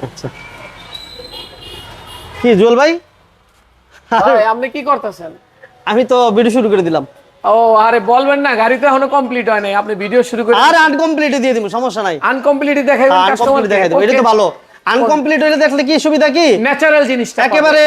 আচ্ছা কি জুয়েল ভাই, ভাই আপনি কি করতেছেন? আমি তো ভিডিও শুরু করে দিলাম। ও আরে বলবেন না, গাড়ি তো এখনো কমপ্লিট হয় নাই, আপনি ভিডিও শুরু করে আর আনকমপ্লিট দিয়ে দিব, সমস্যা নাই। আনকমপ্লিট দেখাইবেন কাস্টমার আনকমপ্লিট দেখাই দেব, এটা তো ভালো। আনকমপ্লিট হলে দেখলে কি সুবিধা, কি ন্যাচারাল জিনিসটা একেবারে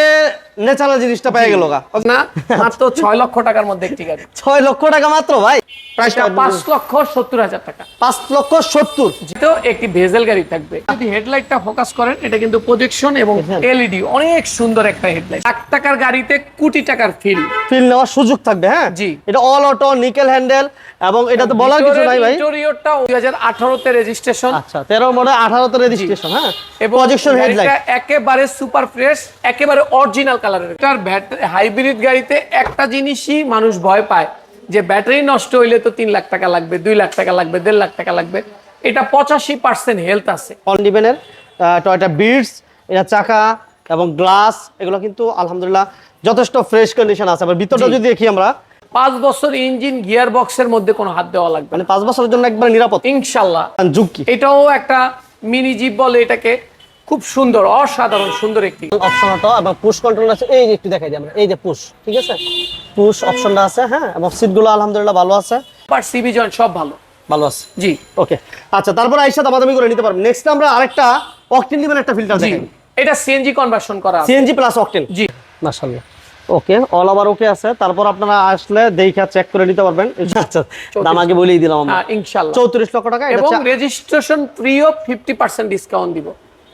ন্যাচারাল জিনিসটা পেয়ে গেল গা না। মাত্র 6 লক্ষ টাকার মধ্যে একটি গাড়ি। 6 লক্ষ টাকা মাত্র ভাই, প্রাইসটা 5,70,000 টাকা। 5,70,000। যেহেতু একটি ভেজেল গাড়ি থাকবে, যদি হেডলাইটটা ফোকাস করেন, এটা কিন্তু প্রজেকশন এবং এলইডি অনেক সুন্দর একটা হেডলাইট। 1 টাকার গাড়িতে কোটি টাকার ফিল নেওয়ার সুযোগ থাকবে। হ্যাঁ জি, এটা অল অটো নিকেল হ্যান্ডেল, এবং এটা তো বলার কিছু নাই ভাই। ইন্টেরিয়রটা 2018 তে রেজিস্ট্রেশন। আচ্ছা 13 মডেল 18 তে রেজিস্ট্রেশন। হ্যাঁ এবং প্রজেকশন হেডলাইট একেবারে সুপার ফ্রেশ, একেবারে অরিজিনাল কালারের। এটার হাইব্রিড গাড়িতে একটা জিনিসই মানুষ ভয় পায়, যে ব্যাটারি নষ্ট হইলে তো 3 লাখ টাকা লাগবে, 2 লাখ টাকা লাগবে, 1.5 লাখ টাকা লাগবে। এটা 85% হেলথ আছে। অনডিভেনের টয়োটা বিটস, এটা চাকা এবং গ্লাস এগুলো কিন্তু আলহামদুলিল্লাহ যথেষ্ট ফ্রেশ কন্ডিশন আছে। আবার ভিতরটা যদি দেখি আমরা, 5 বছর ইঞ্জিন গিয়ার বক্সের মধ্যে কোনো হাত দেওয়া লাগবে মানে 5 বছরের জন্য একবার নিরাপদ ইনশাআল্লাহ। যুগ কি এটাও একটা মিনি জিপ বলে এটাকে, খুব সুন্দর, অসাধারণ সুন্দর একটি অপশন অটো এবং পুশ কন্ট্রোল আছে। এই যে একটু দেখাই দিই আমরা, এই যে পুশ, ঠিক আছে, পুশ অপশনটা আছে। হ্যাঁ এবং সিটগুলো আলহামদুলিল্লাহ ভালো আছে, পার সিবি জয়েন্ট সব ভালো ভালো আছে। জি ওকে আচ্ছা, তারপর আইসা দামাদামি করে নিতে পারবেন। নেক্সট আমরা আরেকটা অকটেন দিবেন, একটা ফিল্টার জি, দেখাই। এটা সিএনজি কনভার্সন করা আছে। CNG plus octane. জি মাশাআল্লাহ, ওকে অল ওভার ওকে আছে। তারপর আপনারা আসলে দেখা চেক করে নিতে পারবেন। আচ্ছা দাম আগে বলেই দিলাম আমরা, ইনশাআল্লাহ 34 লক্ষ টাকা। এবং রেজিস্ট্রেশন ফ্রি অফ 50% ডিসকাউন্ট দিব।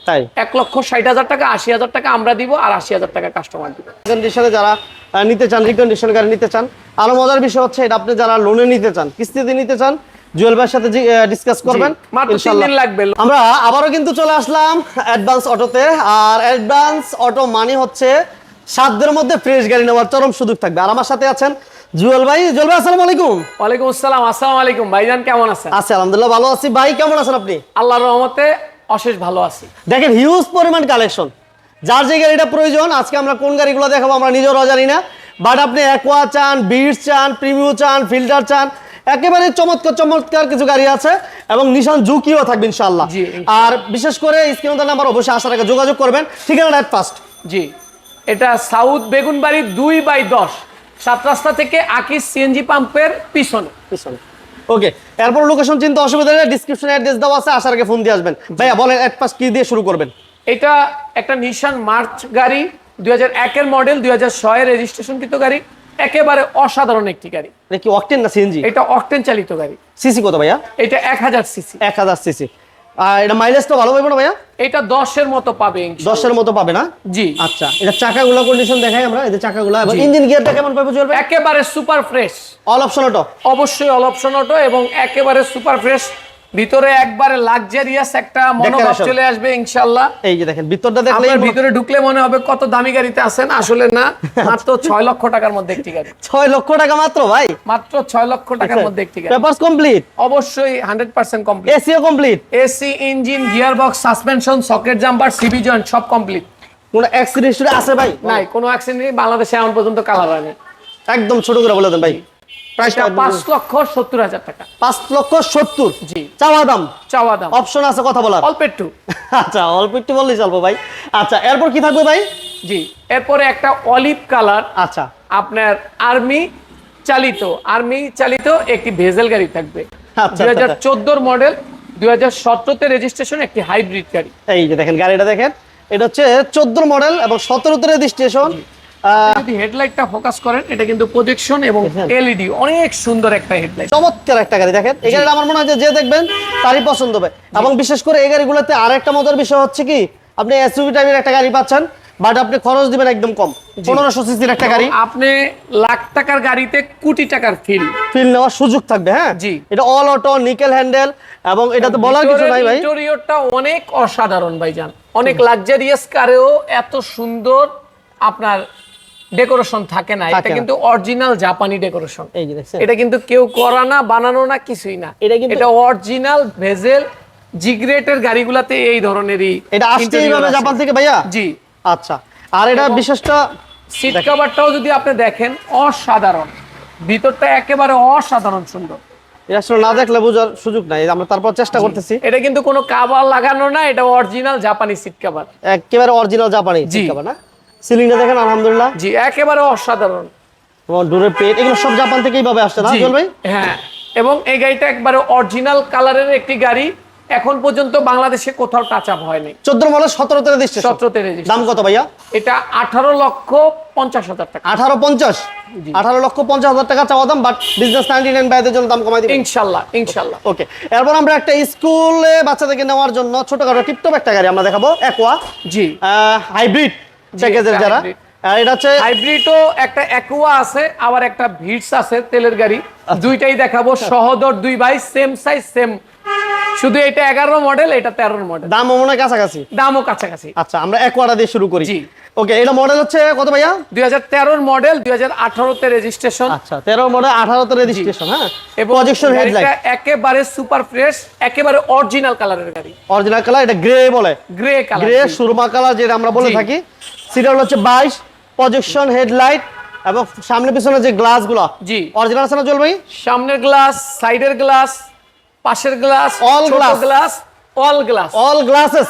তাই 1,60,000 টাকা, 80,000 টাকা আমরা দিব, আর 80,000 টাকা কাস্টমার দিব। কন্ডিশনে যারা নিতে চান, রিকন্ডিশন গাড়ি নিতে চান, আরো মজার বিষয় হচ্ছে এটা আপনি যারা লোনে নিতে চান, কিস্তিতে নিতে চান, জুয়েল ভাইয়ের সাথে ডিসকাস করবেন মাত্র 3 দিন লাগবে। আমরা আবারও কিন্তু চলে আসলাম অ্যাডভান্স অটোতে। আর অ্যাডভান্স অটো মানে হচ্ছে সাধ্যের মধ্যে ফ্রেশ গাড়ি নেওয়ার চরম সুযোগ থাকবে। আর আমার সাথে আছেন জুয়েল ভাই। জুয়েল ভাই আসসালামু আলাইকুম। ওয়ালাইকুম আসসালাম। আসসালামু আলাইকুম ভাইজান, কেমন আছেন? আছি আলহামদুলিল্লাহ ভালো আছি। ভাই কেমন আছেন আপনি? আল্লাহর রহমতে অশেষ ভালো আছি। দেখেন হিউজ পরিমাণ কালেকশন, যার যে গাড়িটা প্রয়োজন। আজকে আমরা কোন গাড়িগুলো দেখাবো আমরা নিজেরাও জানি না, বাট আপনি অ্যাকোয়া চান, বিটস চান, প্রিমিও চান, ফিল্টার চান, একেবারে চমৎকার চমৎকার কিছু গাড়ি আছে এবং নিশান জুকিও থাকবে ইনশাআল্লাহ। আর বিশেষ করে স্ক্রিনে নাম্বার অবশ্যই আসার আগে যোগাযোগ করবেন। ঠিকানা রাইট ফার্স্ট। জি, এটা সাউথ বেগুনবাড়ি 2/10 সাত রাস্তা থেকে আকিস সিএনজি পাম্পের পিছনে। ওকে, এরপর লোকেশন চিন্তা অসুবিধা নেই, ডেসক্রিপশনে অ্যাড্রেস দেওয়া আছে, আসার আগে ফোন দিয়ে আসবেন। ভাইয়া বলেন এট ফার্স্ট কি দিয়ে শুরু করবেন? এটা একটা নিশান মার্চ গাড়ি, 2001 এর মডেল, 2006 এর রেজিস্ট্রেশনকৃত গাড়ি, একেবারে অসাধারণ একটি গাড়ি। এটা কি অকটেন না সিএনজি? এটা অকটেন চালিত গাড়ি। সিসি কত ভাইয়া? এটা 1000 সিসি। 1000 সিসি। আর এটা মাইলেজটা ভালো পাবে না ভাইয়া? এটা 10 এর মতো পাবে। 10 এর মতো পাবে না? জি। আচ্ছা, এটা চাকাগুলো কন্ডিশন দেখাই আমরা, এই যে চাকাগুলো এবং ইঞ্জিন গিয়ারটা কেমন পাবে চলবে? একেবারে super fresh. All option auto? অবশ্যই অল অপশন অটো এবং একেবারে সুপার ফ্রেশ। ভিতরে একবারে লাক্সারিয়াস একটা মনোভাব চলে আসবে ইনশাআল্লাহ। এই যে দেখেন ভিতরটা দেখলে, আপনার ভিতরে ঢুকলে মনে হবে কত দামি গাড়িতে আছেন, আসলে না। মাত্র 6 লক্ষ টাকার মধ্যে একটি গাড়ি। 6 লক্ষ টাকা মাত্র ভাই? মাত্র 6 লক্ষ টাকার মধ্যে একটি গাড়ি। Papers complete? অবশ্যই 100% কমপ্লিট। এসিও complete? AC, engine, gearbox, suspension, socket jumper, CB joint সব কমপ্লিট। কোন অ্যাক্সিডেন্ট আছে ভাই? নাই, কোনো অ্যাক্সিডেন্ট নেই। বাংলাদেশে এখন পর্যন্ত কালার হয়নি। একদম ছোট করে বলে দেন ভাই। প্রাইসটা 5,70,000 টাকা। 5,70,000? জি, চাওয়া দাম? চাওয়া দাম। অপশন আছে কথা বলার? অল্প একটু। আচ্ছা অল্প একটু বললেই চলবে ভাই। আচ্ছা এরপর কি থাকবে ভাই? জি, এরপরে একটা অলিভ কালার, আচ্ছা আপনার আর্মি চালিত একটি ভেজেল গাড়ি থাকবে। 2014 মডেল, 2017 তে রেজিস্ট্রেশন, একটি হাইব্রিড গাড়ি। এই যে দেখেন গাড়িটা দেখেন, এটা হচ্ছে 14 মডেল এবং 17 তে রেজিস্ট্রেশন। যদি হেডলাইটটা ফোকাস করেন, এটা কিন্তু প্রজেকশন এবং এলইডি অনেক সুন্দর একটা হেডলাইট। চমৎকার একটা গাড়ি দেখেন। এই গাড়িটা আমার মনে হয় যে দেখবেন তারই পছন্দ হবে। এবং বিশেষ করে এই গাড়িগুলোতে আরেকটা মজার বিষয় হচ্ছে কি, আপনি এসইউভি টাইপের একটা গাড়ি পাচ্ছেন, বাট আপনি খরচ দিবেন একদম কম। 1500 সিসির একটা গাড়ি, আপনি লাখ টাকার গাড়িতে কোটি টাকার ফিল নেওয়ার সুযোগ থাকবে। হ্যাঁ জি, এটা অল অটো নিকেল হ্যান্ডেল এবং এটা তো বলার কিছু নাই ভাই। ইন্টেরিয়রটা অনেক অসাধারণ ভাইজান, অনেক লাক্সারিয়াস কারেও এত সুন্দর আপনার ডেকোরেশন থাকে না। এটা কিন্তু অরিজিনাল জাপানি ডেকোরেশন। এই যে দেখছেন, এটা কিন্তু কেউ করা না, বানানো না, কিছুই না। এটা অরিজিনাল ভেজেল জি গ্রেটের গাড়িগুলাতে এই ধরনেরই। এটা আসছে এইভাবে জাপান থেকে ভাইয়া? জি। আচ্ছা, আর এটা বিশেষটা সিট কভারটাও যদি আপনি দেখেন, অসাধারণ। ভিতরটা একেবারে অসাধারণ সুন্দর। এটা আসলে না দেখলে বোঝার সুযোগ নাই, আমরা তারপর চেষ্টা করতেছি। এটা কিন্তু কোনো কভার লাগানো না, এটা অরিজিনাল জাপানি সিট কভার, একেবারে অরিজিনাল জাপানি জি। ঠিক না? সিলিংটা দেখেন আলহামদুলিল্লাহ, জি একেবারে অসাধারণ। এবং ডোরের পেট এগুলো সব জাপান থেকেই ভাবে আসছে না জি, জল ভাই? হ্যাঁ, এবং এই গাড়িটা একবারে অরিজিনাল কালারের একটি গাড়ি, এখন পর্যন্ত বাংলাদেশে কোথাও টাচ আপ হয়নি। 14 মডেল 17 তে রেজিস্ট্রেশন। 17 তে রেজিস্ট্রেশন। দাম কত ভাইয়া? এটা 18,50,000 টাকা। 18,50,000 জি। 18,50,000 টাকা চাওয়া দাম, বাট বিজনেস 99 ভাইদের জন্য দাম কমাই দিবেন ইনশাআল্লাহ ইনশাআল্লাহ। ওকে। এরপর আমরা একটা স্কুলে বাচ্চাদেরকে নেওয়ার জন্য ছোটখাটো টিপটপ একটা গাড়ি আমরা দেখাবো, অ্যাকোয়া জি, হাইব্রিড প্যাকেজের এটা যারা, hybrid। এটা হচ্ছে হাইব্রিডও একটা অ্যাকুয়া আছে, আবার একটা ভিটস আছে তেলের গাড়ি, দুইটাই দেখাবো। সহদর দুই ভাই, সেম সাইজ সেম, শুধু এটা 11 মডেল, এটা 13 মডেল, দাম মনে হয় কাছাকাছি। দামও কাছাকাছি। আচ্ছা, আমরা অ্যাকোয়াটা দিয়ে শুরু করি। জি। ওকে, এটা মডেল হচ্ছে কত ভাইয়া? 2013 মডেল, 2018 তে রেজিস্ট্রেশন, আচ্ছা, 13 মডেল 18 তে রেজিস্ট্রেশন। হ্যাঁ, এবং প্রজেকশন গাড়িটা হেডলাইট একেবারে সুপার ফ্রেশ, একেবারে অরিজিনাল কালারের গাড়ি, অরিজিনাল কালার, এটা গ্রে বলে, grey colour, grey Surma colour যেটা আমরা বলে জি। থাকি। সিরিয়াল হচ্ছে 22, প্রজেকশন হেডলাইট এবং সামনে পিছনে যে গ্লাসগুলো জি। অরিজিনাল আছে না জল ভাই? সামনের গ্লাস, সাইডের গ্লাস, পাশের গ্লাস, All ছোট glass। Glass, all glass, all glasses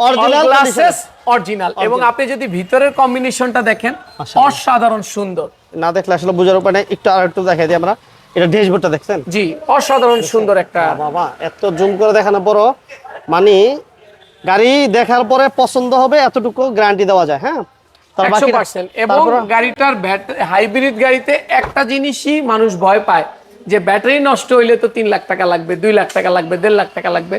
original glasses original. এবং আপনি যদি ভিতরের কম্বিনেশনটা দেখেন, মাশাআল্লাহ। অসাধারণ সুন্দর। না দেখলে আসলে বোঝার উপায় নেই, একটু আর একটু দেখাই দিই আমরা। এটা ড্যাশবোর্ডটা দেখছেন? জি, অসাধারণ সুন্দর একটা। বাবা, এত জুম করে দেখানো বড়, মানে গাড়ি দেখার পরে পছন্দ হবে এতটুকু গ্যারান্টি দেওয়া যায়। হ্যাঁ, তার বাকি 100%। এবং গাড়িটার হাইব্রিড গাড়িতে একটা জিনিসই মানুষ ভয় পায়, যে ব্যাটারি নষ্ট হইলে তো 3 লাখ টাকা লাগবে, 2 লাখ টাকা লাগবে, 1.5 লাখ টাকা লাগবে।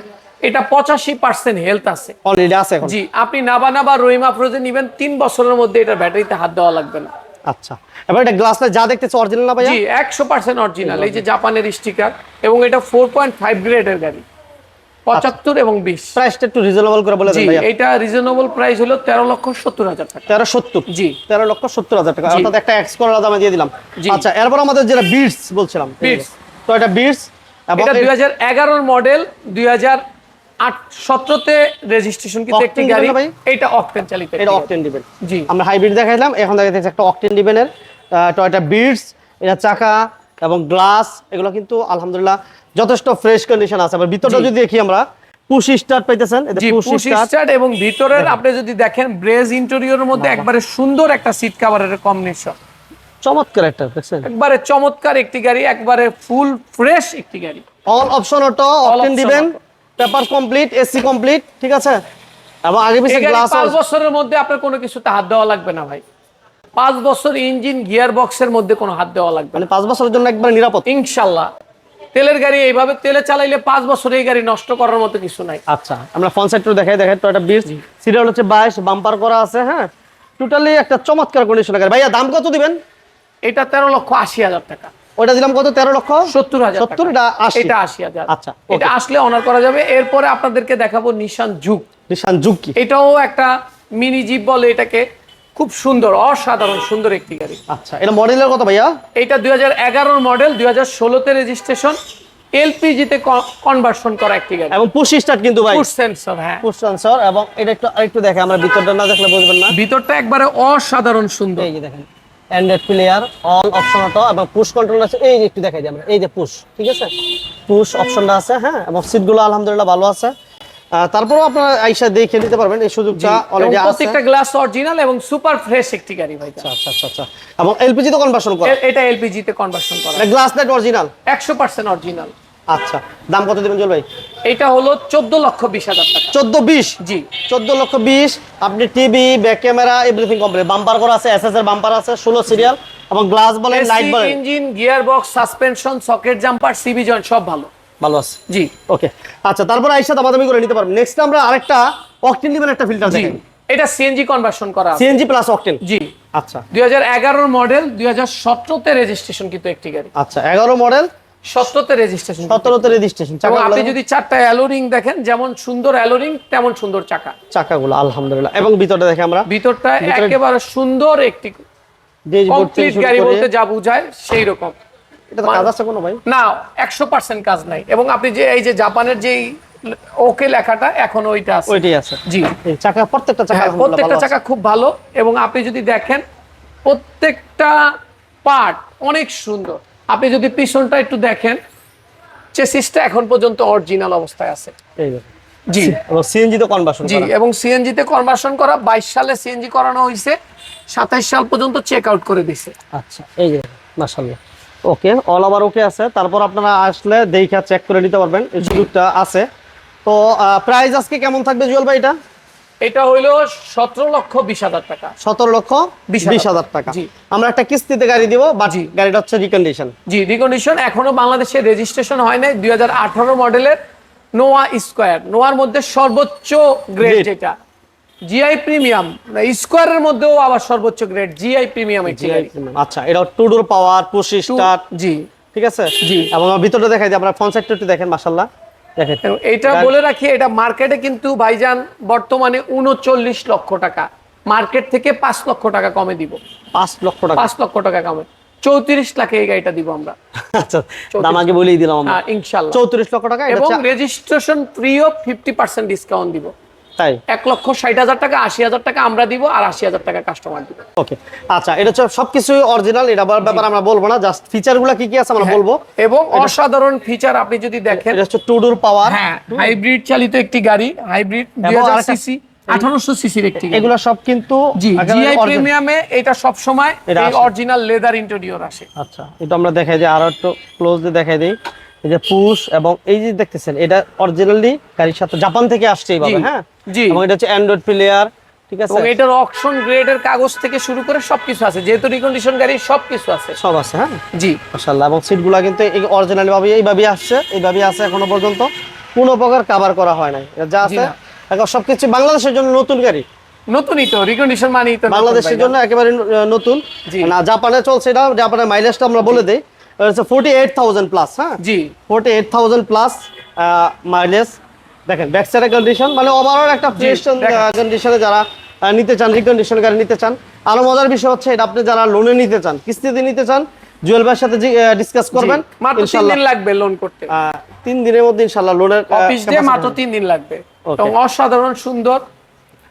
এটা 85% হেলথ আছে অলরেডি আছে এখন। জি, আপনি নাবা রহিমা ফ্রোজে নিবেন, 3 বছরের মধ্যে এটা ব্যাটারিতে হাত দেওয়া লাগবে না। আচ্ছা, এবার এটা গ্লাসটা যা দেখতেছে অরিজিনাল না ভাইয়া? জি, 100% অরিজিনাল। এই যে জাপানের স্টিকার, এবং এটা 4.5 গ্রেডের গাড়ি, 75 এবং 20। প্রাইসটা একটু রিজনেবল করে বলে জি, দেন ভাইয়া। এটা রিজনেবল প্রাইস হলো 13,70,000 টাকা। 1370, জি। 13,70,000 টাকা, জি। অর্থাৎ একটা এক্স করার দামে দিয়ে দিলাম। জি। আচ্ছা, এরপর আমাদের যেটা বিটস বলছিলাম, Beats। তো এটা বিটস এবং এটা 2011 মডেল, 2017 তে রেজিস্ট্রেশন কিন্তু একটি Octane গাড়ি। দিবেন না ভাই? এটা অকটেন চালিত এটা একটি গাড়ি। অকটেন দিবেন। জি। আমরা হাইব্রিড দেখাইলাম, এখন দেখাইতেছি একটা অকটেন ডিভেনের টয়োটা বিটস। এটা চাকা এবং গ্লাস এগুলো কিন্তু আলহামদুলিল্লাহ যথেষ্ট ফ্রেশ কন্ডিশন আছে। আবার ভিতরটা জি। যদি দেখি আমরা, পুশ স্টার্ট পাইতেছেন, এটা জি, পুশ পুশ স্টার্ট। স্টার্ট, এবং ভিতরের আপনি যদি দেখেন ব্রেজ ইন্টেরিয়রের মধ্যে একবারে সুন্দর একটা সিট কভারের কম্বিনেশন, চমৎকার একটা, দেখছেন? একবারে চমৎকার একটি গাড়ি, একবারে ফুল ফ্রেশ একটি গাড়ি। All option auto, octane option দিবেন, auto। Paper complete, AC complete, ঠিক আছে? এবং আগে এই পিছে গাড়ি গ্লাস 5 বছরের মধ্যে আপনার কোনো কিছুতে হাত দেওয়া লাগবে না ভাই। 5 বছর ইঞ্জিন গিয়ার বক্সের মধ্যে কোনো হাত দেওয়া লাগবে না, মানে 5 বছরের জন্য একবার নিরাপদ। ইনশাল্লাহ। তেলের গাড়ি এইভাবে তেলে চালাইলে 5 বছর এই গাড়ি নষ্ট করার মতো কিছু নাই। আচ্ছা, আমরা ফ্রন্ট সাইড দেখাই টয়োটা বিটস। সিরিয়াল হচ্ছে 22, বাম্পার করা আছে। হ্যাঁ, টোটালি একটা চমৎকার কন্ডিশনের গাড়ি। ভাইয়া দাম কত দিবেন? এটা 13,80,000 টাকা। ওটা দিলাম কত? 70,000 70, এটা 80। এটা 80,000। আচ্ছা, এটা আসলে অনার করা যাবে। এরপরে আপনাদেরকে দেখাবো নিশান জুক। নিশান জুক কি? এটাও একটা মিনি জিপ বলে এটাকে, খুব সুন্দর, অসাধারণ সুন্দর একটি গাড়ি। আচ্ছা, এটা মডেলের কত ভাইয়া? এটা 2011 মডেল, 2016 তে রেজিস্ট্রেশন, এলপিজি তে কনভার্সন করা একটি গাড়ি, এবং পুশ স্টার্ট কিন্তু ভাই, পুশ সেন্সর। হ্যাঁ, পুশ সেন্সর। এবং এটা একটু আরেকটু দেখে, আমরা ভিতরটা না দেখলে বুঝবেন না। ভিতরটা একবারে অসাধারণ সুন্দর। এই যে দেখেন, Android player, all option auto এবং পুশ কন্ট্রোল আছে। এই যে একটু দেখাই দিই আমরা, এই যে পুশ, ঠিক আছে? পুশ অপশনটা আছে। হ্যাঁ, এবং সিটগুলো আলহামদুলিল্লাহ ভালো আছে। তারপরেও আপনারা আইসা দেখে নিতে পারবেন, এই সুযোগটা এবং অলরেডি আছে। প্রত্যেকটা গ্লাস অরিজিনাল এবং সুপার ফ্রেশ একটি গাড়ি ভাই। আচ্ছা আচ্ছা আচ্ছা আচ্ছা। এবং এলপিজি তো কনভার্সন করা, এটা এলপিজি তে কনভার্সন করা, এটা গ্লাস লাইট অরিজিনাল। 100% অরিজিনাল। আচ্ছা, দাম কত দিবেন জল ভাই? এটা হলো 14,20,000 টাকা। 14-20। জি, 14,20,000। আপনি TV, back camera, everything complete. Bumper করা আছে, এসএস এর বাম্পার আছে, 16 সিরিয়াল এবং গ্লাস বলেন, লাইট বলেন, engine, gearbox, suspension, socket jumper, CB joint সব ভালো। ভালো আছে। জি, ওকে, আচ্ছা, তারপর আইসা দামাদামি করে নিতে পারবেন। নেক্সট আমরা আরেকটা অকটেন দিবেন, একটা ফিল্টার জি, দেখেন, এটা সিএনজি কনভার্সন করা আছে। CNG plus octane. জি, আচ্ছা 2011 মডেল, 2017 তে রেজিস্ট্রেশন কিন্তু একটি গাড়ি, আচ্ছা, 11 মডেল, 17 তে রেজিস্ট্রেশন। 17 তে রেজিস্ট্রেশন। এবং আপনি যদি 4টা অ্যালোরিং দেখেন, যেমন সুন্দর অ্যালোরিং তেমন সুন্দর চাকা, চাকাগুলো আলহামদুলিল্লাহ। এবং ভিতরটা দেখে আমরা, ভিতরটা একেবারে সুন্দর একটি ড্যাশবোর্ড থেকে কমপ্লিট শুরু গাড়ি করে, বলতে যা বোঝায় সেই রকম। এটা তো কাজ আছে কোনো ভাই? না, 100% কাজ নাই। এবং আপনি যে এই যে জাপানের যেই ওকে লেখাটা এখন ওইটা আছে। ওইটাই আছে। জি, এই চাকা, প্রত্যেকটা চাকা হ্যাঁ, আলহামদুলিল্লাহ প্রত্যেকটা ভালো আছে। চাকা খুব ভালো। এবং আপনি যদি দেখেন প্রত্যেকটা পার্ট অনেক সুন্দর। আপনি যদি পিছনটা একটু দেখেন, চেসিসটা এখন পর্যন্ত অরিজিনাল অবস্থায় আছে। এই যে জি সিএনজি তে কনভার্সন জি, এবং সিএনজি তে কনভার্সন করা 22 সালে সিএনজি করানো হয়েছে, 27 সাল পর্যন্ত চেক আউট করে দিছে। আচ্ছা এই যে মাশাআল্লাহ ওকে, অল ওভার ওকে আছে। তারপর আপনারা আসলে দেখা চেক করে নিতে পারবেন, এই সুযোগটা আছে। তো প্রাইস আজকে কেমন থাকবে জুয়েল ভাই? এটা হইলো 17,20,000 টাকা। 17,20,000 টাকা। জি। আমরা একটা কিস্তিতে গাড়ি দিব, বাট জি। গাড়িটা হচ্ছে রিকন্ডিশন। জি, রিকন্ডিশন এখনো বাংলাদেশে রেজিস্ট্রেশন হয় নাই। 2018 মডেলের নোয়া স্কয়ার, নোয়ার মধ্যে সর্বোচ্চ গ্রেড Grade। যেটা জিআই প্রিমিয়াম, স্কয়ারের মধ্যেও আবার সর্বোচ্চ গ্রেড জিআই প্রিমিয়াম একটি গাড়ি। আচ্ছা, এটা টু ডোর পাওয়ার, পুশ স্টার্ট, জি ঠিক আছে। জি। এবং ভিতরটা দেখাই দিই, আপনারা ফ্রন্ট সাইডটা দেখেন, মাশাআল্লাহ দেখেন। এবং এইটা বলে রাখি, এটা মার্কেটে কিন্তু ভাইজান বর্তমানে 39 লক্ষ টাকা, মার্কেট থেকে 5 লক্ষ টাকা কমে দিব। 5 লক্ষ টাকা। 5 লক্ষ টাকা কমে 34 লাখে এই গাড়িটা দিব আমরা। আচ্ছা, দাম আগে বলেই দিলাম আমরা। ইনশাআল্লাহ 34 লক্ষ টাকা। এটা এবং হচ্ছে- রেজিস্ট্রেশন ফ্রি অফ 50% ডিসকাউন্ট দিব। তাই 1,60,000 টাকা, 80,000 টাকা আমরা দিব, আর 80,000 টাকা কাস্টমার দিব। ওকে। আচ্ছা, এটা হচ্ছে সবকিছু অরিজিনাল, এটা ব্যাপার আমরা বলবো না, জাস্ট ফিচারগুলো কি কি আছে আমরা বলবো। এবং অসাধারণ ফিচার আপনি যদি দেখেন, এটা হচ্ছে টু ডোর পাওয়ার, হ্যাঁ হাইব্রিড চালিত একটি গাড়ি, হাইব্রিড এবং 2000 আরেকটা- সিসি 1800 সিসির একটি গাড়ি। এগুলো সব কিন্তু জি, একেবারে জিআই original। প্রিমিয়ামে এটা সব সময় এটা এই আসে। অরিজিনাল লেদার ইন্টেরিয়র আসে। আচ্ছা, এটা আমরা দেখাই দিই, আরো একটু ক্লোজলি দেখাই দিই। এই যে পুশ, এবং এই যে দেখতেছেন এটা অরিজিনালি গাড়ির সাথে জাপান থেকে আসছে এইভাবে, জি, হ্যাঁ। জি। এবং এটা হচ্ছে অ্যান্ড্রয়েড প্লেয়ার, ঠিক আছে, এবং এটার অকশন গ্রেডের কাগজ থেকে শুরু করে সবকিছু আছে, যেহেতু রিকন্ডিশন গাড়ি সবকিছু আছে। সব আছে, হ্যাঁ জি মাশাআল্লাহ। এবং সিটগুলো কিন্তু এই অরিজিনালি ভাবে এইভাবেই আসছে, এইভাবেই আছে এখনো পর্যন্ত, কোনো প্রকার কভার করা হয় নাই। এটা যা আছে জি না। এখন সবকিছু বাংলাদেশের জন্য নতুন গাড়ি, নতুনই তো, রিকন্ডিশন মানেই তো নতুন বাংলাদেশের ভাইজান। জন্য একেবারে নতুন। জি। না, জাপানে চলছে, এটা জাপানের মাইলেজটা আমরা বলে দেই, এটা হচ্ছে 48,000 প্লাস, হ্যাঁ জি 48,000 প্লাস মাইলেজ। দেখেন ব্যাক সাইডের কন্ডিশন, মানে ওভারঅল একটা ফ্রেশ দেখেন। কন্ডিশনে যারা নিতে চান, রিকন্ডিশন গাড়ি নিতে চান। আরো মজার বিষয় হচ্ছে এটা আপনি যারা লোনে নিতে চান, কিস্তিতে নিতে চান, জুয়েল ভাইয়ের সাথে ডিসকাস করবেন, জি, মাত্র 3 ইনশাআল্লাহ দিন লাগবে লোন করতে। 3 দিনের মধ্যে ইনশাআল্লাহ লোনের অফিস ডে মাত্র 3 দিন লাগবে। Okay. এবং অসাধারণ সুন্দর।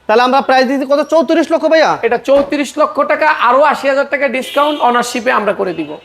তাহলে আমরা প্রাইস দিতে কত? 34 লক্ষ ভাইয়া। এটা 34 লক্ষ টাকা, আরো 80,000 টাকা ডিসকাউন্ট অনারশিপে আমরা করে দিব।